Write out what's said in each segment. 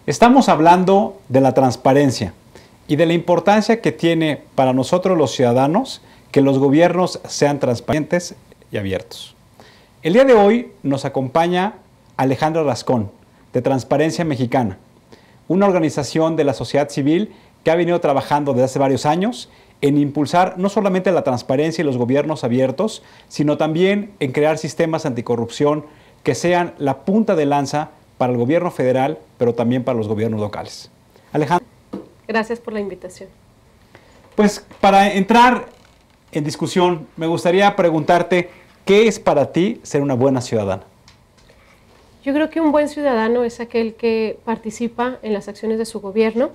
Estamos hablando de la transparencia y de la importancia que tiene para nosotros los ciudadanos que los gobiernos sean transparentes y abiertos. El día de hoy nos acompaña Alejandra Rascón, de Transparencia Mexicana, una organización de la sociedad civil que ha venido trabajando desde hace varios años en impulsar no solamente la transparencia y los gobiernos abiertos, sino también en crear sistemas anticorrupción que sean la punta de lanza para el gobierno federal, pero también para los gobiernos locales. Alejandra. Gracias por la invitación. Pues para entrar en discusión, me gustaría preguntarte, ¿qué es para ti ser una buena ciudadana? Yo creo que un buen ciudadano es aquel que participa en las acciones de su gobierno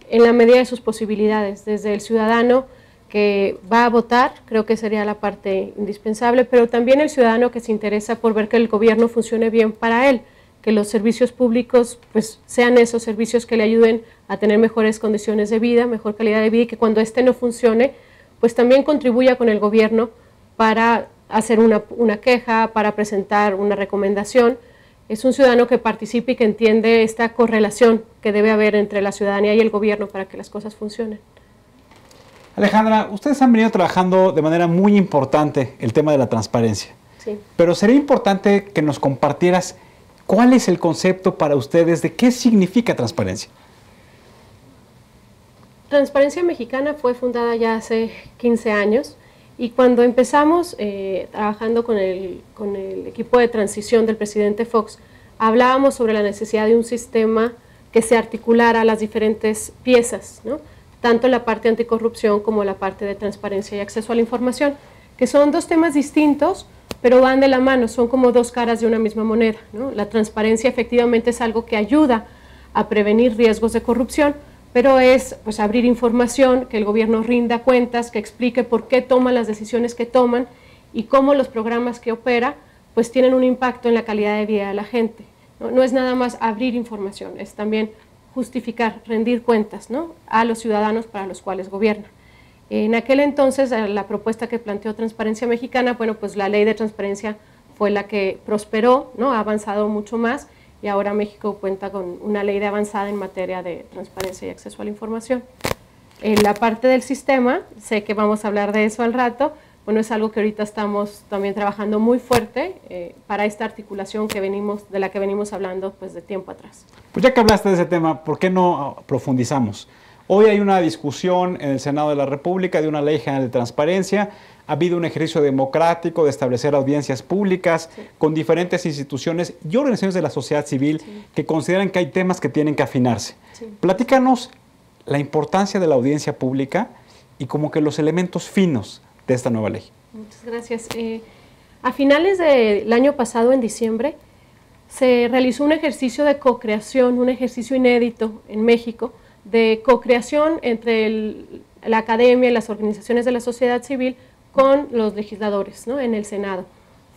en la medida de sus posibilidades, desde el ciudadano que va a votar, creo que sería la parte indispensable, pero también el ciudadano que se interesa por ver que el gobierno funcione bien para él, que los servicios públicos pues sean esos servicios que le ayuden a tener mejores condiciones de vida, mejor calidad de vida, y que cuando este no funcione, pues también contribuya con el gobierno para hacer una queja, para presentar una recomendación. Es un ciudadano que participe y que entiende esta correlación que debe haber entre la ciudadanía y el gobierno para que las cosas funcionen. Alejandra, ustedes han venido trabajando de manera muy importante el tema de la transparencia. Sí. Pero sería importante que nos compartieras cuál es el concepto para ustedes de qué significa transparencia. Transparencia Mexicana fue fundada ya hace 15 años. Y cuando empezamos trabajando con el equipo de transición del presidente Fox, hablábamos sobre la necesidad de un sistema que se articulara a las diferentes piezas, ¿no? Tanto la parte anticorrupción como la parte de transparencia y acceso a la información, que son dos temas distintos, pero van de la mano, son como dos caras de una misma moneda, ¿no? La transparencia efectivamente es algo que ayuda a prevenir riesgos de corrupción, pero es pues abrir información, que el gobierno rinda cuentas, que explique por qué toman las decisiones que toman y cómo los programas que opera pues tienen un impacto en la calidad de vida de la gente. No es nada más abrir información, es también justificar, rendir cuentas, ¿no?, a los ciudadanos para los cuales gobiernan. En aquel entonces la propuesta que planteó Transparencia Mexicana, bueno, pues la ley de transparencia fue la que prosperó, ¿no?, ha avanzado mucho más, y ahora México cuenta con una ley de avanzada en materia de transparencia y acceso a la información. En la parte del sistema, sé que vamos a hablar de eso al rato, bueno, es algo que ahorita estamos también trabajando muy fuerte para esta articulación de la que venimos hablando pues de tiempo atrás. Pues ya que hablaste de ese tema, ¿por qué no profundizamos? Hoy hay una discusión en el Senado de la República de una ley general de transparencia. Ha habido un ejercicio democrático de establecer audiencias públicas con diferentes instituciones y organizaciones de la sociedad civil que consideran que hay temas que tienen que afinarse. Platícanos la importancia de la audiencia pública y como que los elementos finos de esta nueva ley. Muchas gracias. A finales del año pasado, en diciembre, se realizó un ejercicio de co-creación, un ejercicio inédito en México, de co-creación entre la academia y las organizaciones de la sociedad civil con los legisladores, ¿no?, en el Senado.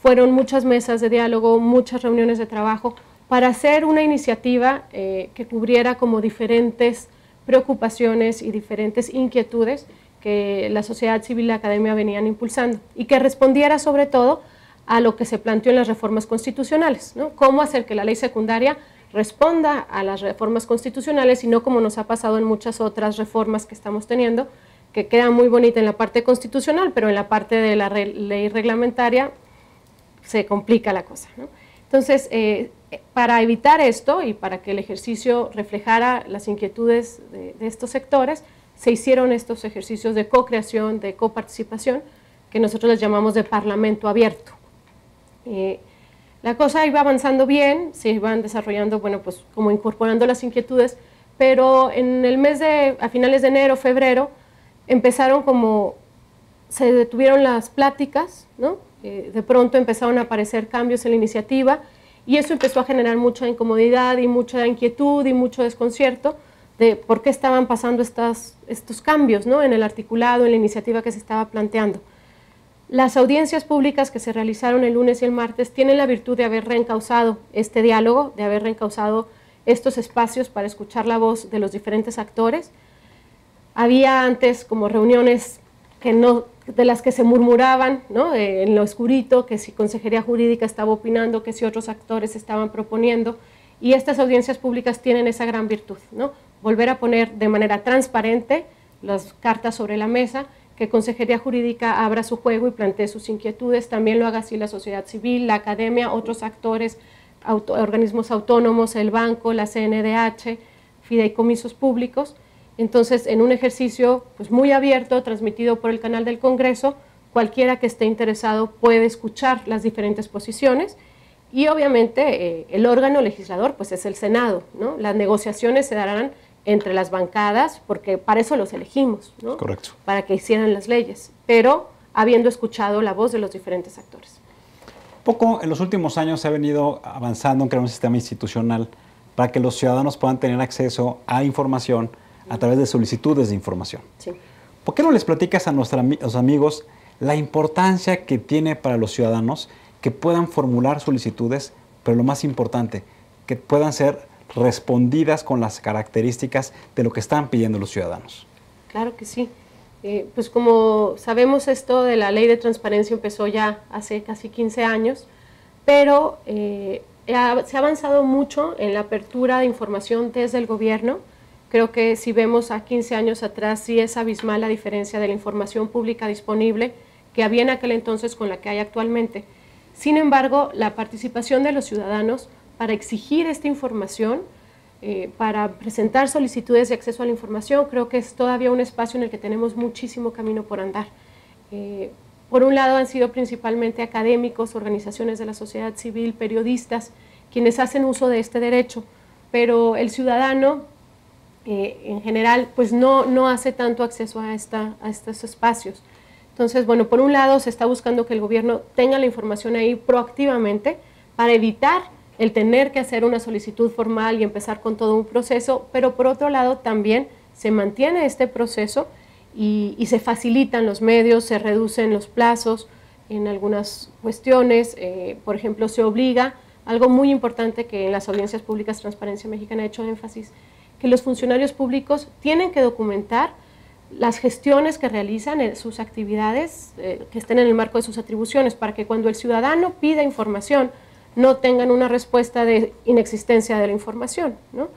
Fueron muchas mesas de diálogo, muchas reuniones de trabajo para hacer una iniciativa que cubriera como diferentes preocupaciones y diferentes inquietudes que la sociedad civil y la academia venían impulsando y que respondiera sobre todo a lo que se planteó en las reformas constitucionales, ¿no? Cómo hacer que la ley secundaria responda a las reformas constitucionales y no como nos ha pasado en muchas otras reformas que estamos teniendo, que queda muy bonita en la parte constitucional, pero en la parte de la ley reglamentaria se complica la cosa, ¿no? Entonces, para evitar esto y para que el ejercicio reflejara las inquietudes de estos sectores, se hicieron estos ejercicios de co-creación, de coparticipación, que nosotros les llamamos de parlamento abierto. La cosa iba avanzando bien, se iban desarrollando, bueno, pues como incorporando las inquietudes, pero en el mes a finales de enero, febrero, empezaron se detuvieron las pláticas, ¿no? De pronto empezaron a aparecer cambios en la iniciativa y eso empezó a generar mucha incomodidad y mucha inquietud y mucho desconcierto de por qué estaban pasando estos cambios, ¿no?, en el articulado, en la iniciativa que se estaba planteando. Las audiencias públicas que se realizaron el lunes y el martes tienen la virtud de haber reencauzado este diálogo, de haber reencauzado estos espacios para escuchar la voz de los diferentes actores. Había antes como reuniones de las que se murmuraban, ¿no?, en lo oscurito, que si Consejería Jurídica estaba opinando, que si otros actores estaban proponiendo, y estas audiencias públicas tienen esa gran virtud, ¿no? Volver a poner de manera transparente las cartas sobre la mesa, que Consejería Jurídica abra su juego y plantee sus inquietudes, también lo haga así la sociedad civil, la academia, otros actores, organismos autónomos, el banco, la CNDH, fideicomisos públicos. Entonces, en un ejercicio pues, muy abierto, transmitido por el canal del Congreso, cualquiera que esté interesado puede escuchar las diferentes posiciones y obviamente el órgano legislador pues es el Senado, ¿no? Las negociaciones se darán entre las bancadas, porque para eso los elegimos, ¿no? Correcto. Para que hicieran las leyes, pero habiendo escuchado la voz de los diferentes actores. Poco en los últimos años se ha venido avanzando en crear un sistema institucional para que los ciudadanos puedan tener acceso a información a través de solicitudes de información. Sí. ¿Por qué no les platicas a nuestros amigos la importancia que tiene para los ciudadanos que puedan formular solicitudes, pero lo más importante, que puedan ser respondidas con las características de lo que están pidiendo los ciudadanos? Claro que sí. Pues como sabemos, esto de la Ley de Transparencia empezó ya hace casi 15 años, pero se ha avanzado mucho en la apertura de información desde el gobierno. Creo que si vemos a 15 años atrás, sí es abismal la diferencia de la información pública disponible que había en aquel entonces con la que hay actualmente. Sin embargo, la participación de los ciudadanos para exigir esta información, para presentar solicitudes de acceso a la información, creo que es todavía un espacio en el que tenemos muchísimo camino por andar. Por un lado han sido principalmente académicos, organizaciones de la sociedad civil, periodistas, quienes hacen uso de este derecho, pero el ciudadano en general pues no hace tanto acceso a estos espacios. Entonces, bueno, por un lado se está buscando que el gobierno tenga la información ahí proactivamente para evitar el tener que hacer una solicitud formal y empezar con todo un proceso, pero por otro lado también se mantiene este proceso y se facilitan los medios, se reducen los plazos en algunas cuestiones. Por ejemplo, se obliga, algo muy importante que en las audiencias públicas Transparencia Mexicana ha hecho énfasis, que los funcionarios públicos tienen que documentar las gestiones que realizan en sus actividades, que estén en el marco de sus atribuciones, para que cuando el ciudadano pida información no tengan una respuesta de inexistencia de la información, ¿no?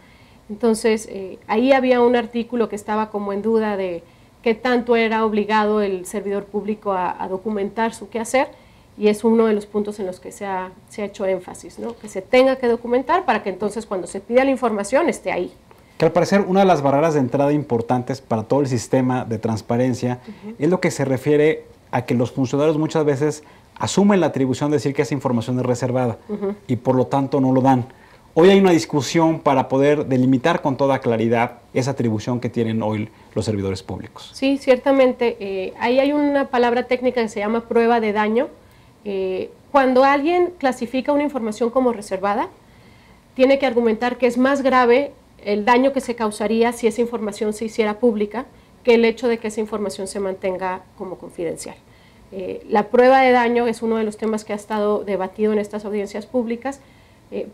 Entonces, ahí había un artículo que estaba como en duda de qué tanto era obligado el servidor público a documentar su quehacer, y es uno de los puntos en los que se ha hecho énfasis, ¿no? Que se tenga que documentar para que entonces cuando se pida la información esté ahí. Que al parecer una de las barreras de entrada importantes para todo el sistema de transparencia es lo que se refiere a que los funcionarios muchas veces asumen la atribución de decir que esa información es reservada y por lo tanto no lo dan. Hoy hay una discusión para poder delimitar con toda claridad esa atribución que tienen hoy los servidores públicos. Sí, ciertamente. Ahí hay una palabra técnica que se llama prueba de daño. Cuando alguien clasifica una información como reservada, tiene que argumentar que es más grave el daño que se causaría si esa información se hiciera pública que el hecho de que esa información se mantenga como confidencial. La prueba de daño es uno de los temas que ha estado debatido en estas audiencias públicas,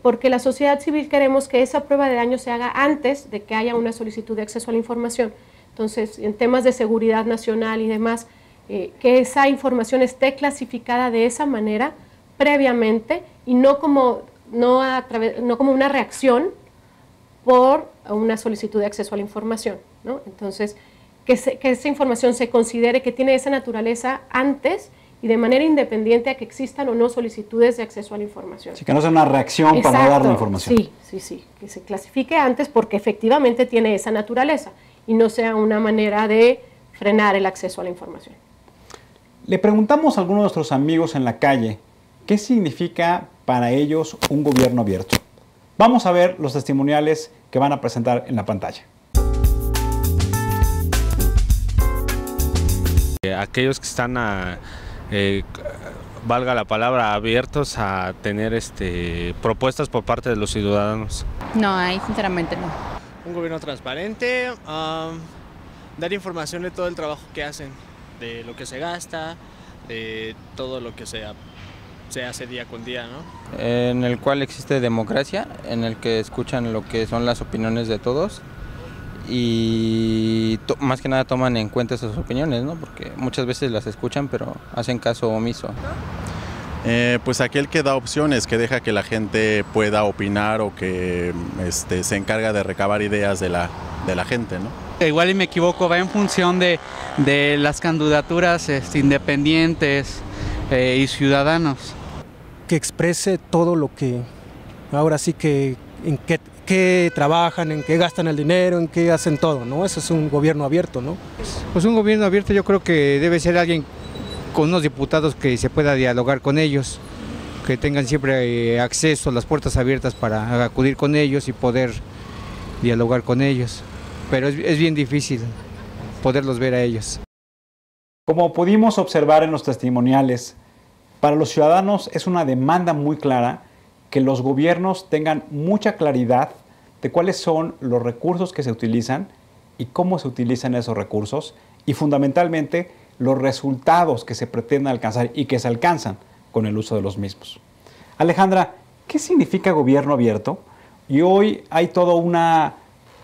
porque la sociedad civil queremos que esa prueba de daño se haga antes de que haya una solicitud de acceso a la información. Entonces, en temas de seguridad nacional y demás, que esa información esté clasificada de esa manera previamente y no como una reacción por una solicitud de acceso a la información, ¿no? Entonces, que esa información se considere que tiene esa naturaleza antes y de manera independiente a que existan o no solicitudes de acceso a la información. Sí, que no sea una reacción. Exacto. Para no dar la información. Sí, que se clasifique antes porque efectivamente tiene esa naturaleza y no sea una manera de frenar el acceso a la información. Le preguntamos a algunos de nuestros amigos en la calle qué significa para ellos un gobierno abierto. Vamos a ver los testimoniales que van a presentar en la pantalla. Aquellos que están, valga la palabra, abiertos a tener propuestas por parte de los ciudadanos. No, ahí sinceramente no. Un gobierno transparente, dar información de todo el trabajo que hacen, de lo que se gasta, de todo lo que se hace día con día, ¿no? En el cual existe democracia, en el que escuchan lo que son las opiniones de todos y más que nada toman en cuenta esas opiniones, ¿no? Porque muchas veces las escuchan pero hacen caso omiso. Pues aquel que da opciones, que deja que la gente pueda opinar o que se encarga de recabar ideas de la gente, ¿no? Igual y me equivoco, va en función de las candidaturas independientes y ciudadanos. Que exprese todo lo que, ahora sí que, en qué trabajan, en qué gastan el dinero, en qué hacen todo, ¿no? Eso es un gobierno abierto, ¿no? Pues un gobierno abierto yo creo que debe ser alguien con unos diputados que se pueda dialogar con ellos, que tengan siempre acceso, las puertas abiertas para acudir con ellos y poder dialogar con ellos. Pero es bien difícil poderlos ver a ellos. Como pudimos observar en los testimoniales, para los ciudadanos es una demanda muy clara que los gobiernos tengan mucha claridad de cuáles son los recursos que se utilizan y cómo se utilizan esos recursos y fundamentalmente los resultados que se pretenden alcanzar y que se alcanzan con el uso de los mismos. Alejandra, ¿qué significa gobierno abierto? Y hoy hay toda una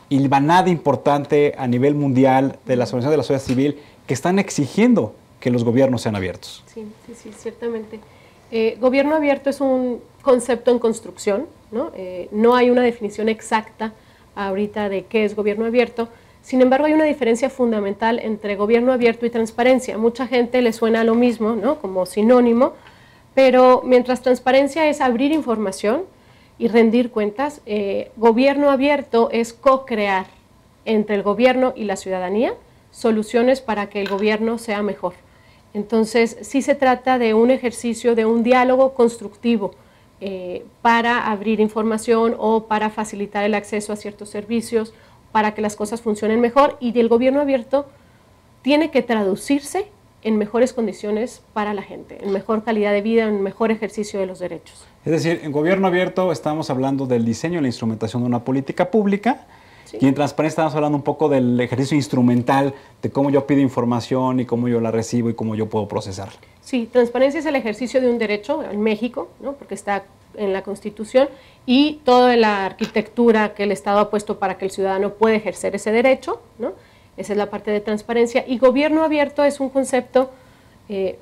hilvanada importante a nivel mundial de las organizaciones de la sociedad civil que están exigiendo que los gobiernos sean abiertos. Sí, ciertamente. Gobierno abierto es un concepto en construcción, ¿no? No hay una definición exacta ahorita de qué es gobierno abierto. Sin embargo, hay una diferencia fundamental entre gobierno abierto y transparencia. Mucha gente le suena a lo mismo, ¿no? Como sinónimo, pero mientras transparencia es abrir información y rendir cuentas, gobierno abierto es co-crear entre el gobierno y la ciudadanía soluciones para que el gobierno sea mejor. Entonces, sí se trata de un ejercicio, de un diálogo constructivo para abrir información o para facilitar el acceso a ciertos servicios, para que las cosas funcionen mejor, y el gobierno abierto tiene que traducirse en mejores condiciones para la gente, en mejor calidad de vida, en mejor ejercicio de los derechos. Es decir, en gobierno abierto estamos hablando del diseño y la instrumentación de una política pública, ¿sí? Y en transparencia estamos hablando un poco del ejercicio instrumental, de cómo yo pido información y cómo yo la recibo y cómo yo puedo procesarla. Sí, transparencia es el ejercicio de un derecho en México, ¿no? Porque está en la Constitución, y toda la arquitectura que el Estado ha puesto para que el ciudadano pueda ejercer ese derecho, ¿no? Esa es la parte de transparencia. Y gobierno abierto es un concepto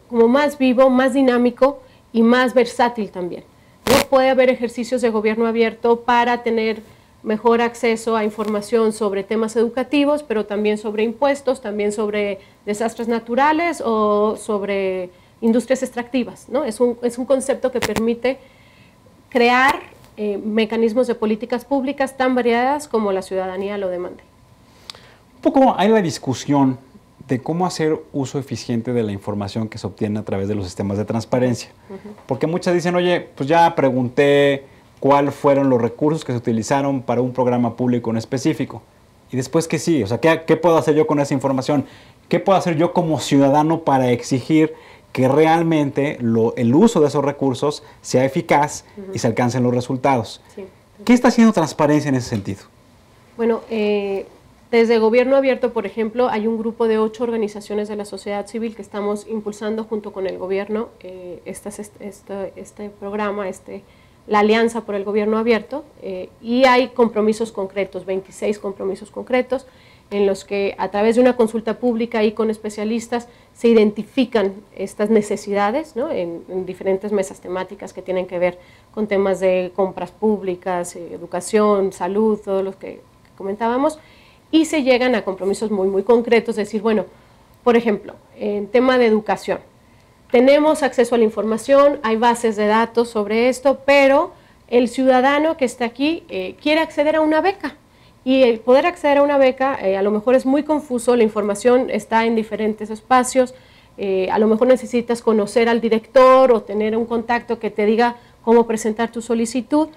como más vivo, más dinámico y más versátil también, ¿no? Puede haber ejercicios de gobierno abierto para tener mejor acceso a información sobre temas educativos, pero también sobre impuestos, también sobre desastres naturales o sobre industrias extractivas, ¿no? Es un concepto que permite crear mecanismos de políticas públicas tan variadas como la ciudadanía lo demande. Un poco hay la discusión de cómo hacer uso eficiente de la información que se obtiene a través de los sistemas de transparencia. Porque muchas dicen, oye, pues ya pregunté cuáles fueron los recursos que se utilizaron para un programa público en específico. Y después, ¿qué sigue? O sea, ¿qué puedo hacer yo con esa información? ¿Qué puedo hacer yo como ciudadano para exigir que realmente el uso de esos recursos sea eficaz y se alcancen los resultados? Sí. ¿Qué está haciendo transparencia en ese sentido? Bueno, desde Gobierno Abierto, por ejemplo, hay un grupo de 8 organizaciones de la sociedad civil que estamos impulsando junto con el gobierno este programa, la Alianza por el Gobierno Abierto, y hay compromisos concretos, 26 compromisos concretos, en los que a través de una consulta pública y con especialistas se identifican estas necesidades, ¿no? en diferentes mesas temáticas que tienen que ver con temas de compras públicas, educación, salud, todo lo que comentábamos, y se llegan a compromisos muy concretos, es decir, bueno, por ejemplo, en tema de educación, tenemos acceso a la información, hay bases de datos sobre esto, pero el ciudadano que está aquí quiere acceder a una beca. Y el poder acceder a una beca a lo mejor es muy confuso, la información está en diferentes espacios, a lo mejor necesitas conocer al director o tener un contacto que te diga cómo presentar tu solicitud.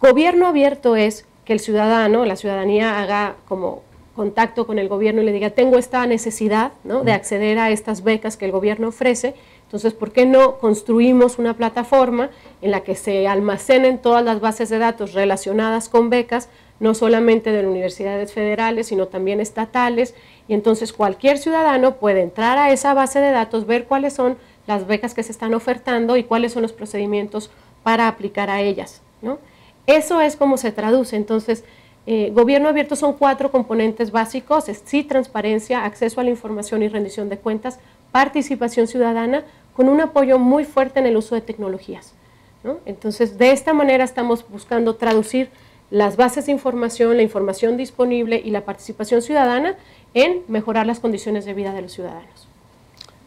Gobierno abierto es que el ciudadano, la ciudadanía haga como contacto con el gobierno y le diga, tengo esta necesidad, ¿no?, de acceder a estas becas que el gobierno ofrece, entonces, ¿por qué no construimos una plataforma en la que se almacenen todas las bases de datos relacionadas con becas, no solamente de las universidades federales, sino también estatales, y entonces cualquier ciudadano puede entrar a esa base de datos, ver cuáles son las becas que se están ofertando y cuáles son los procedimientos para aplicar a ellas, ¿no? Eso es como se traduce. Entonces, Gobierno Abierto son 4 componentes básicos, sí, transparencia, acceso a la información y rendición de cuentas, participación ciudadana, con un apoyo muy fuerte en el uso de tecnologías, ¿no? Entonces, de esta manera estamos buscando traducir las bases de información, la información disponible y la participación ciudadana en mejorar las condiciones de vida de los ciudadanos.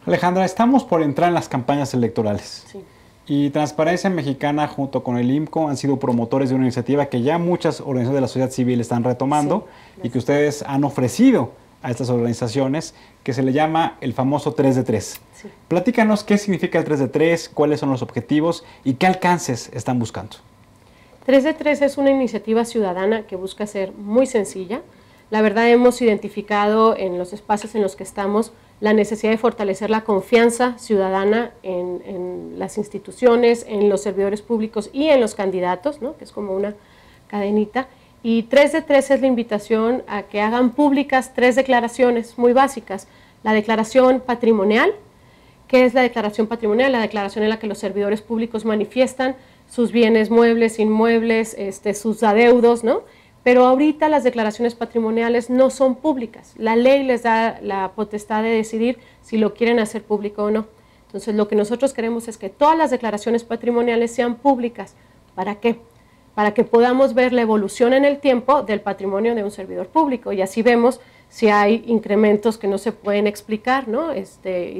Alejandra, estamos por entrar en las campañas electorales. Sí. Y Transparencia Mexicana junto con el IMCO han sido promotores de una iniciativa que ya muchas organizaciones de la sociedad civil están retomando, sí, y que ustedes han ofrecido a estas organizaciones, que se le llama el famoso 3 de 3. Sí. Platícanos qué significa el 3 de 3, cuáles son los objetivos y qué alcances están buscando. 3 de 3 es una iniciativa ciudadana que busca ser muy sencilla. La verdad, hemos identificado en los espacios en los que estamos la necesidad de fortalecer la confianza ciudadana en las instituciones, en los servidores públicos y en los candidatos, ¿no? Que es como una cadenita. Y 3 de 3 es la invitación a que hagan públicas 3 declaraciones muy básicas. La declaración patrimonial. ¿Qué es la declaración patrimonial? La declaración en la que los servidores públicos manifiestan sus bienes muebles, inmuebles, sus adeudos, ¿no? Pero ahorita las declaraciones patrimoniales no son públicas. La ley les da la potestad de decidir si lo quieren hacer público o no. Entonces, lo que nosotros queremos es que todas las declaraciones patrimoniales sean públicas. ¿Para qué? Para que podamos ver la evolución en el tiempo del patrimonio de un servidor público, y así vemos si hay incrementos que no se pueden explicar, ¿no? Y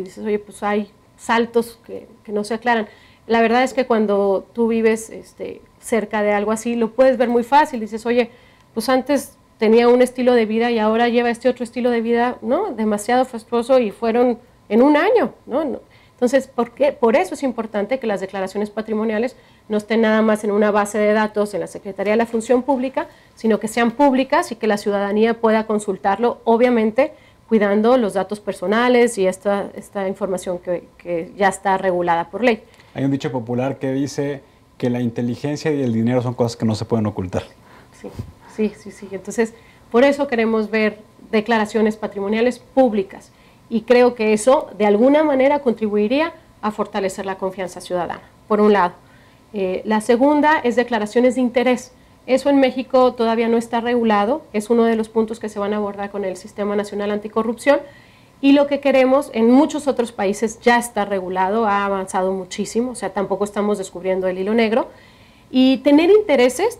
dices, oye, pues hay saltos que no se aclaran. La verdad es que cuando tú vives cerca de algo así, lo puedes ver muy fácil. Dices, oye, pues antes tenía un estilo de vida y ahora lleva este otro estilo de vida, ¿no? Demasiado fastuoso, y fueron en un año, ¿no? Entonces, por eso es importante que las declaraciones patrimoniales no estén nada más en una base de datos en la Secretaría de la Función Pública, sino que sean públicas y que la ciudadanía pueda consultarlo, obviamente cuidando los datos personales y esta información que ya está regulada por ley. Hay un dicho popular que dice que la inteligencia y el dinero son cosas que no se pueden ocultar. Sí. Entonces, por eso queremos ver declaraciones patrimoniales públicas, y creo que eso de alguna manera contribuiría a fortalecer la confianza ciudadana, por un lado. La segunda es declaraciones de interés. Eso en México todavía no está regulado, es uno de los puntos que se van a abordar con el Sistema Nacional Anticorrupción, y lo que queremos en muchos otros países ya está regulado, ha avanzado muchísimo, o sea, tampoco estamos descubriendo el hilo negro. Y tener intereses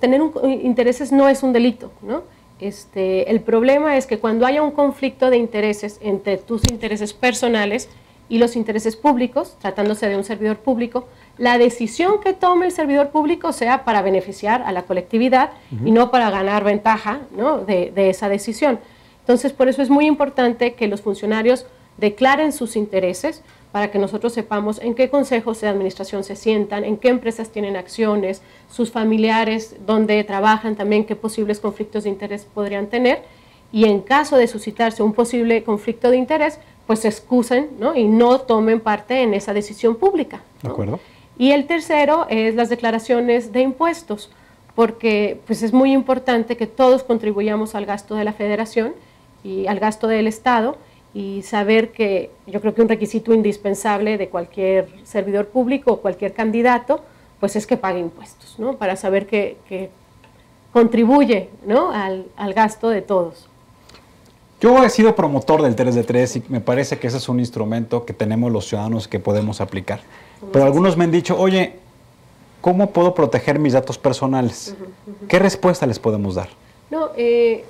no es un delito, ¿no? El problema es que cuando haya un conflicto de intereses entre tus intereses personales y los intereses públicos, tratándose de un servidor público, la decisión que tome el servidor público sea para beneficiar a la colectividad y no para ganar ventaja, ¿no? de esa decisión. Entonces, por eso es muy importante que los funcionarios declaren sus intereses, para que nosotros sepamos en qué consejos de administración se sientan, en qué empresas tienen acciones, sus familiares, dónde trabajan también, qué posibles conflictos de interés podrían tener, y en caso de suscitarse un posible conflicto de interés, pues se excusen, ¿no? Y no tomen parte en esa decisión pública, ¿no? De acuerdo. Y el tercero es las declaraciones de impuestos, porque pues es muy importante que todos contribuyamos al gasto de la Federación y al gasto del Estado, y saber que yo creo que un requisito indispensable de cualquier servidor público o cualquier candidato, pues es que pague impuestos, ¿no? Para saber que contribuye, ¿no? al gasto de todos. Yo he sido promotor del 3 de 3 y me parece que ese es un instrumento que tenemos los ciudadanos que podemos aplicar. Pero algunos me han dicho, oye, ¿cómo puedo proteger mis datos personales? ¿Qué respuesta les podemos dar? No,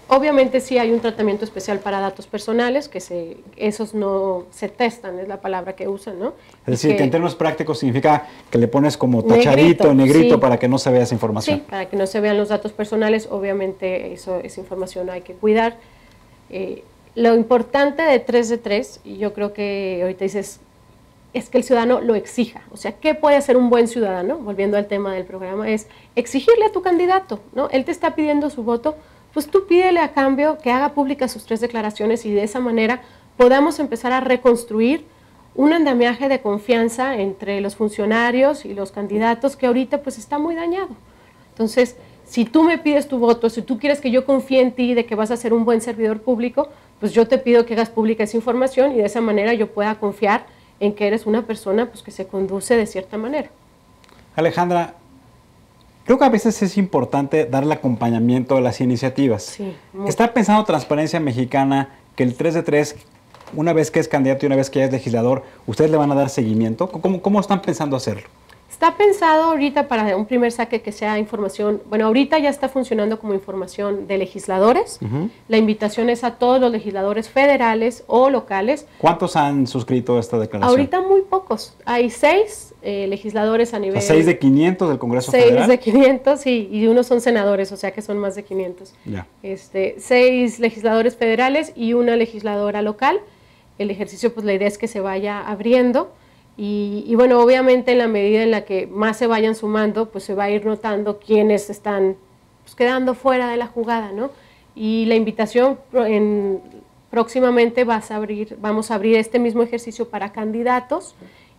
obviamente sí hay un tratamiento especial para datos personales, que esos no se testan, es la palabra que usan, ¿no? Es decir, que en términos prácticos significa que le pones como tachadito, negrito, sí, para que no se vea esa información. Sí, para que no se vean los datos personales, obviamente esa información hay que cuidar. Lo importante de 3 de 3, y yo creo que ahorita dices, es que el ciudadano lo exija. O sea, ¿qué puede hacer un buen ciudadano? Volviendo al tema del programa, es exigirle a tu candidato, ¿no? Él te está pidiendo su voto, pues tú pídele a cambio que haga públicas sus 3 declaraciones, y de esa manera podamos empezar a reconstruir un andamiaje de confianza entre los funcionarios y los candidatos que ahorita pues está muy dañado. Entonces, si tú me pides tu voto, si tú quieres que yo confíe en ti de que vas a ser un buen servidor público, pues yo te pido que hagas pública esa información, y de esa manera yo pueda confiar en que eres una persona pues, que se conduce de cierta manera. Alejandra, creo que a veces es importante darle acompañamiento a las iniciativas. Sí, ¿Está pensando Transparencia Mexicana que el 3 de 3 una vez que es candidato y una vez que ya es legislador, ¿ustedes le van a dar seguimiento? ¿Cómo están pensando hacerlo? Está pensado ahorita para un primer saque que sea información, bueno, ahorita ya está funcionando como información de legisladores. La invitación es a todos los legisladores federales o locales. ¿Cuántos han suscrito esta declaración? Ahorita muy pocos. Hay 6 legisladores a nivel... 6 de 500 del Congreso Federal. 6 de 500, sí, y unos son senadores, o sea que son más de 500. Ya. 6 legisladores federales y una legisladora local. El ejercicio, pues la idea es que se vaya abriendo. Y bueno, obviamente en la medida en la que más se vayan sumando, pues se va a ir notando quiénes están pues, quedando fuera de la jugada, ¿no? Y la invitación próximamente vamos a abrir este mismo ejercicio para candidatos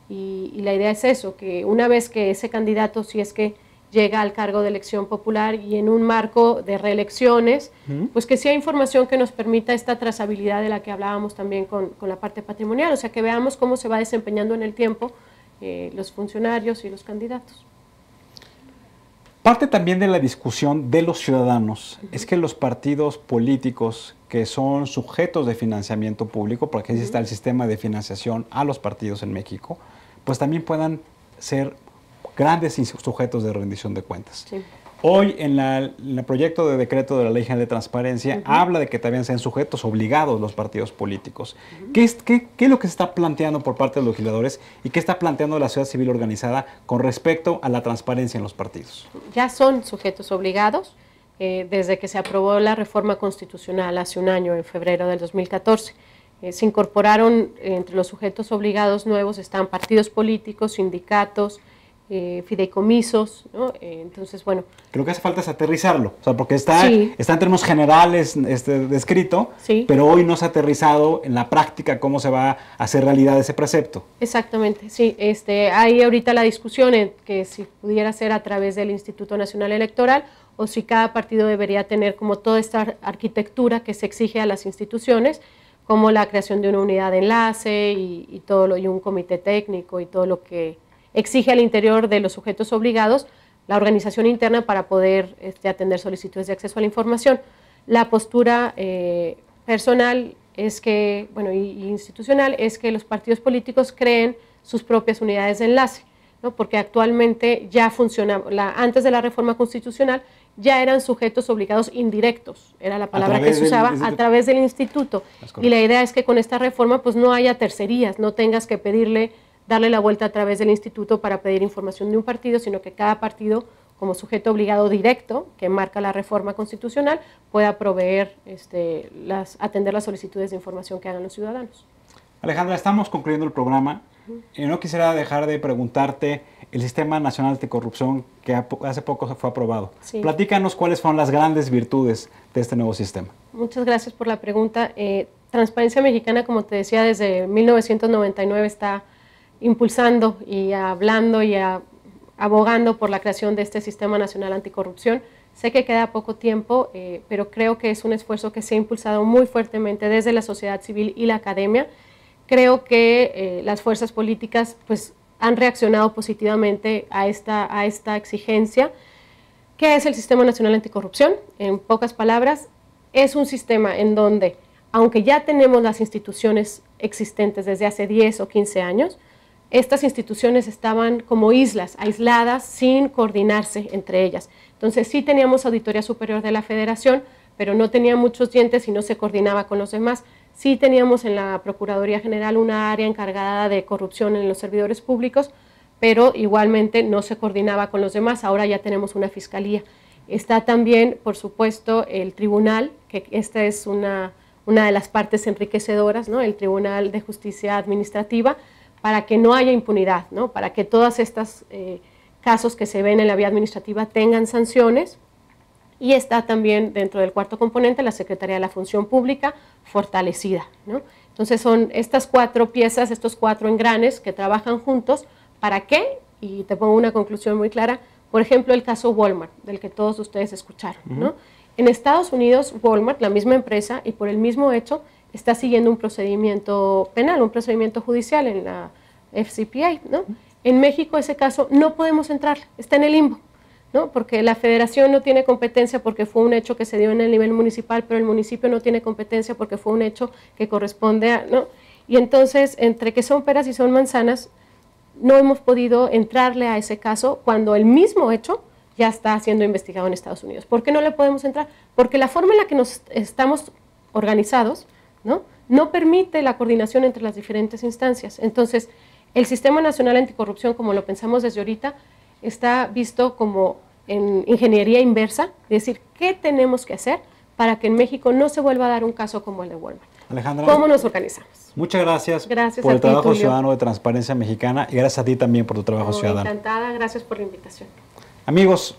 y la idea es eso, que una vez que ese candidato, si es que llega al cargo de elección popular y en un marco de reelecciones, pues que sea información que nos permita esta trazabilidad de la que hablábamos también con la parte patrimonial, o sea, que veamos cómo se va desempeñando en el tiempo los funcionarios y los candidatos. Parte también de la discusión de los ciudadanos es que los partidos políticos que son sujetos de financiamiento público, porque ahí está el sistema de financiación a los partidos en México, pues también puedan ser grandes sujetos de rendición de cuentas. Sí. Hoy en el proyecto de decreto de la Ley General de Transparencia habla de que también sean sujetos obligados los partidos políticos. ¿Qué es lo que se está planteando por parte de los legisladores y qué está planteando la sociedad civil organizada con respecto a la transparencia en los partidos? Ya son sujetos obligados desde que se aprobó la reforma constitucional hace un año, en febrero del 2014. Se incorporaron entre los sujetos obligados nuevos, están partidos políticos, sindicatos, fideicomisos, ¿no? Entonces, bueno. Creo que hace falta es aterrizarlo, o sea, porque está en términos generales descrito, pero hoy no se ha aterrizado en la práctica cómo se va a hacer realidad ese precepto. Exactamente, sí. Hay ahorita la discusión en que si pudiera ser a través del Instituto Nacional Electoral o si cada partido debería tener como toda esta arquitectura que se exige a las instituciones, como la creación de una unidad de enlace y un comité técnico y todo lo que exige al interior de los sujetos obligados la organización interna para poder atender solicitudes de acceso a la información. La postura personal es que, bueno, y institucional es que los partidos políticos creen sus propias unidades de enlace, ¿no? Porque actualmente ya funciona, antes de la reforma constitucional ya eran sujetos obligados indirectos, era la palabra que se usaba, a través del instituto. Y la idea es que con esta reforma pues no haya tercerías, no tengas que darle la vuelta a través del instituto para pedir información de un partido, sino que cada partido, como sujeto obligado directo, que marca la reforma constitucional, pueda proveer, atender las solicitudes de información que hagan los ciudadanos. Alejandra, estamos concluyendo el programa. No quisiera dejar de preguntarte el Sistema Nacional Anticorrupción que hace poco fue aprobado. Sí. Platícanos cuáles fueron las grandes virtudes de este nuevo sistema. Muchas gracias por la pregunta. Transparencia Mexicana, como te decía, desde 1999 está impulsando y hablando y abogando por la creación de este Sistema Nacional Anticorrupción. Sé que queda poco tiempo, pero creo que es un esfuerzo que se ha impulsado muy fuertemente desde la sociedad civil y la academia. Creo que las fuerzas políticas pues, han reaccionado positivamente a esta exigencia. ¿Qué es el Sistema Nacional Anticorrupción? En pocas palabras, es un sistema en donde, aunque ya tenemos las instituciones existentes desde hace 10 o 15 años, estas instituciones estaban como islas, aisladas, sin coordinarse entre ellas. Entonces sí teníamos Auditoría Superior de la Federación, pero no tenía muchos dientes y no se coordinaba con los demás. Sí teníamos en la Procuraduría General una área encargada de corrupción en los servidores públicos, pero igualmente no se coordinaba con los demás. Ahora ya tenemos una fiscalía. Está también, por supuesto, el tribunal, que esta es una de las partes enriquecedoras, ¿no? El Tribunal de Justicia Administrativa, para que no haya impunidad, ¿no? Para que todos estos casos que se ven en la vía administrativa tengan sanciones. Y está también dentro del cuarto componente la Secretaría de la Función Pública fortalecida, ¿no? Entonces son estas 4 piezas, estos 4 engranes que trabajan juntos. ¿Para qué? Y te pongo una conclusión muy clara. Por ejemplo, el caso Walmart, del que todos ustedes escucharon, ¿no? En Estados Unidos, Walmart, la misma empresa, y por el mismo hecho, está siguiendo un procedimiento penal, un procedimiento judicial en la FCPA, ¿no? En México ese caso no podemos entrar, está en el limbo, ¿no? Porque la federación no tiene competencia porque fue un hecho que se dio en el nivel municipal, pero el municipio no tiene competencia porque fue un hecho que corresponde a, ¿no? Y entonces, entre que son peras y son manzanas, no hemos podido entrarle a ese caso cuando el mismo hecho ya está siendo investigado en Estados Unidos. ¿Por qué no le podemos entrar? Porque la forma en la que nos estamos organizados, no permite la coordinación entre las diferentes instancias. Entonces, el Sistema Nacional Anticorrupción, como lo pensamos desde ahorita, está visto como en ingeniería inversa, es decir, ¿qué tenemos que hacer para que en México no se vuelva a dar un caso como el de Walmart? Alejandra, ¿cómo nos organizamos? Muchas gracias, gracias por el trabajo Tulio. ciudadano de Transparencia Mexicana y gracias a ti también por tu trabajo ciudadano. Encantada, gracias por la invitación. Amigos,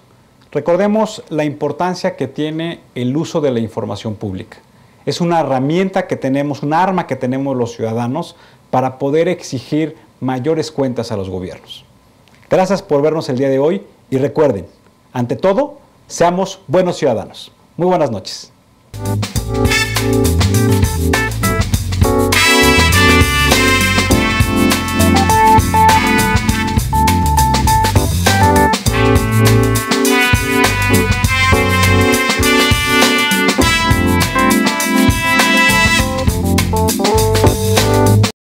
recordemos la importancia que tiene el uso de la información pública. Es una herramienta que tenemos, un arma que tenemos los ciudadanos para poder exigir mayores cuentas a los gobiernos. Gracias por vernos el día de hoy y recuerden, ante todo, seamos buenos ciudadanos. Muy buenas noches.